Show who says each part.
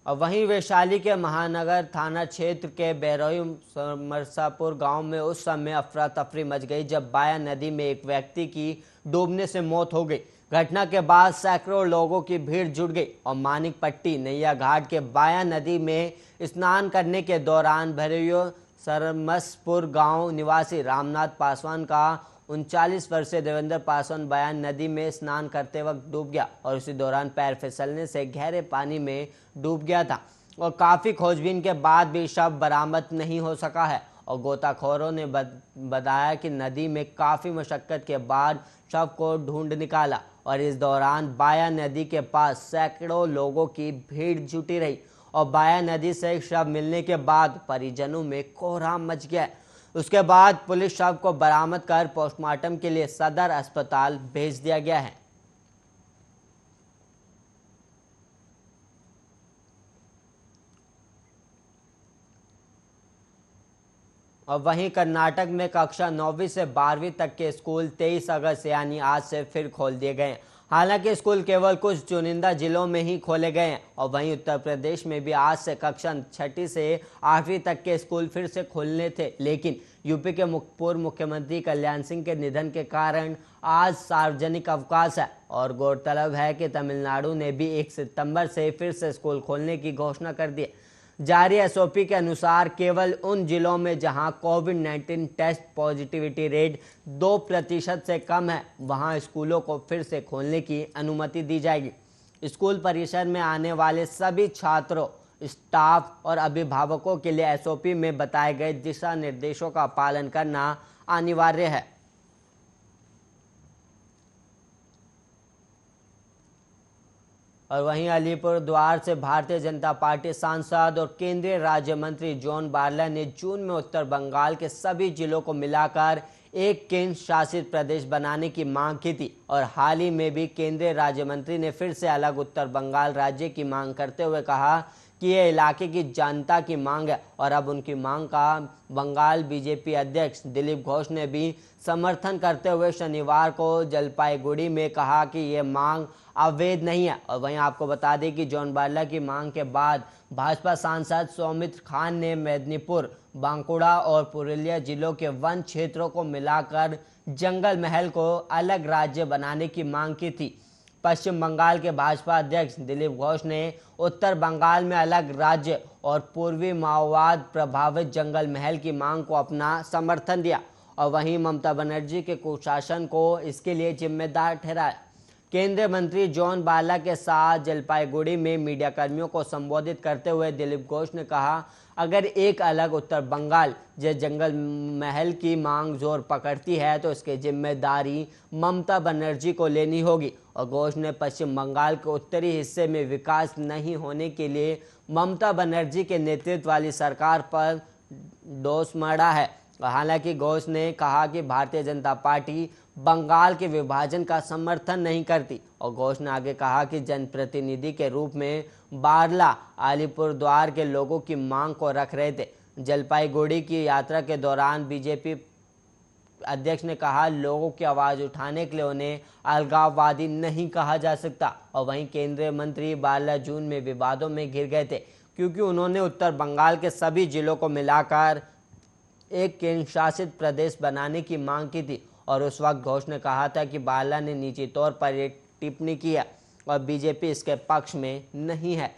Speaker 1: और वहीं वैशाली के महानगर थाना क्षेत्र के बैरोई मरसापुर गांव में उस समय अफरा तफरी मच गई जब बाया नदी में एक व्यक्ति की डूबने से मौत हो गई। घटना के बाद सैकड़ों लोगों की भीड़ जुट गई और मानिक पट्टी नैया घाट के बाया नदी में स्नान करने के दौरान भैरोई सरमसपुर गांव निवासी रामनाथ पासवान का 39 वर्षीय देवेंद्र पासवान बयान नदी में स्नान करते वक्त डूब गया और उसी दौरान पैर फिसलने से गहरे पानी में डूब गया था और काफी खोजबीन के बाद भी शव बरामद नहीं हो सका है। और गोताखोरों ने बताया कि नदी में काफी मशक्कत के बाद शव को ढूंढ निकाला और इस दौरान बाया नदी के पास सैकड़ों लोगों की भीड़ जुटी रही और बाया नदी से शव मिलने के बाद परिजनों में कोहराम मच गया। उसके बाद पुलिस शव को बरामद कर पोस्टमार्टम के लिए सदर अस्पताल भेज दिया गया है। और वहीं कर्नाटक में कक्षा 9वीं से 12वीं तक के स्कूल 23 अगस्त यानी आज से फिर खोल दिए गए हैं। हालांकि स्कूल केवल कुछ चुनिंदा जिलों में ही खोले गए हैं। और वहीं उत्तर प्रदेश में भी आज से कक्षा 6ठी से 8वीं तक के स्कूल फिर से खोलने थे, लेकिन यूपी के पूर्व मुख्यमंत्री कल्याण सिंह के निधन के कारण आज सार्वजनिक अवकाश है। और गौरतलब है कि तमिलनाडु ने भी 1 सितंबर से फिर से स्कूल खोलने की घोषणा कर दी। जारी एसओपी के अनुसार केवल उन जिलों में जहां कोविड-19 टेस्ट पॉजिटिविटी रेट 2% से कम है वहां स्कूलों को फिर से खोलने की अनुमति दी जाएगी। स्कूल परिसर में आने वाले सभी छात्रों, स्टाफ और अभिभावकों के लिए एसओपी में बताए गए दिशा निर्देशों का पालन करना अनिवार्य है। और वहीं अलीपुरद्वार से भारतीय जनता पार्टी सांसद और केंद्रीय राज्य मंत्री जॉन बारला ने जून में उत्तर बंगाल के सभी जिलों को मिलाकर एक केंद्र शासित प्रदेश बनाने की मांग की थी। और हाल ही में भी केंद्रीय राज्य मंत्री ने फिर से अलग उत्तर बंगाल राज्य की मांग करते हुए कहा कि ये इलाके की जनता की मांग है और अब उनकी मांग का बंगाल बीजेपी अध्यक्ष दिलीप घोष ने भी समर्थन करते हुए शनिवार को जलपाईगुड़ी में कहा कि ये मांग अवैध नहीं है। और वहीं आपको बता दें कि जॉन बारला की मांग के बाद भाजपा सांसद सौमित्र खान ने मेदिनीपुर, बांकुड़ा और पुरुलिया जिलों के वन क्षेत्रों को मिलाकर जंगल महल को अलग राज्य बनाने की मांग की थी। पश्चिम बंगाल के भाजपा अध्यक्ष दिलीप घोष ने उत्तर बंगाल में अलग राज्य और पूर्वी माओवाद प्रभावित जंगल महल की मांग को अपना समर्थन दिया। और वहीं ममता बनर्जी के कुशासन को इसके लिए जिम्मेदार ठहराया। केंद्रीय मंत्री जॉन बारला के साथ जलपाईगुड़ी में मीडिया कर्मियों को संबोधित करते हुए दिलीप घोष ने कहा, अगर एक अलग उत्तर बंगाल जो जंगल महल की मांग जोर पकड़ती है तो इसकी जिम्मेदारी ममता बनर्जी को लेनी होगी। और घोष ने पश्चिम बंगाल के उत्तरी हिस्से में विकास नहीं होने के लिए ममता बनर्जी के नेतृत्व वाली सरकार पर दोष मढ़ा है। हालांकि घोष ने कहा कि भारतीय जनता पार्टी बंगाल के विभाजन का समर्थन नहीं करती। और घोष ने आगे कहा कि जनप्रतिनिधि के रूप में बारला अलीपुरद्वार के लोगों की मांग को रख रहे थे। जलपाईगुड़ी की यात्रा के दौरान बीजेपी अध्यक्ष ने कहा, लोगों की आवाज उठाने के लिए उन्हें अलगाववादी नहीं कहा जा सकता। और वहीं केंद्रीय मंत्री बारला जून में विवादों में घिर गए थे क्योंकि उन्होंने उत्तर बंगाल के सभी जिलों को मिलाकर एक केंद्र शासित प्रदेश बनाने की मांग की थी। और उस वक्त घोष ने कहा था कि बारला ने निजी तौर पर एक टिप्पणी की है और बीजेपी इसके पक्ष में नहीं है।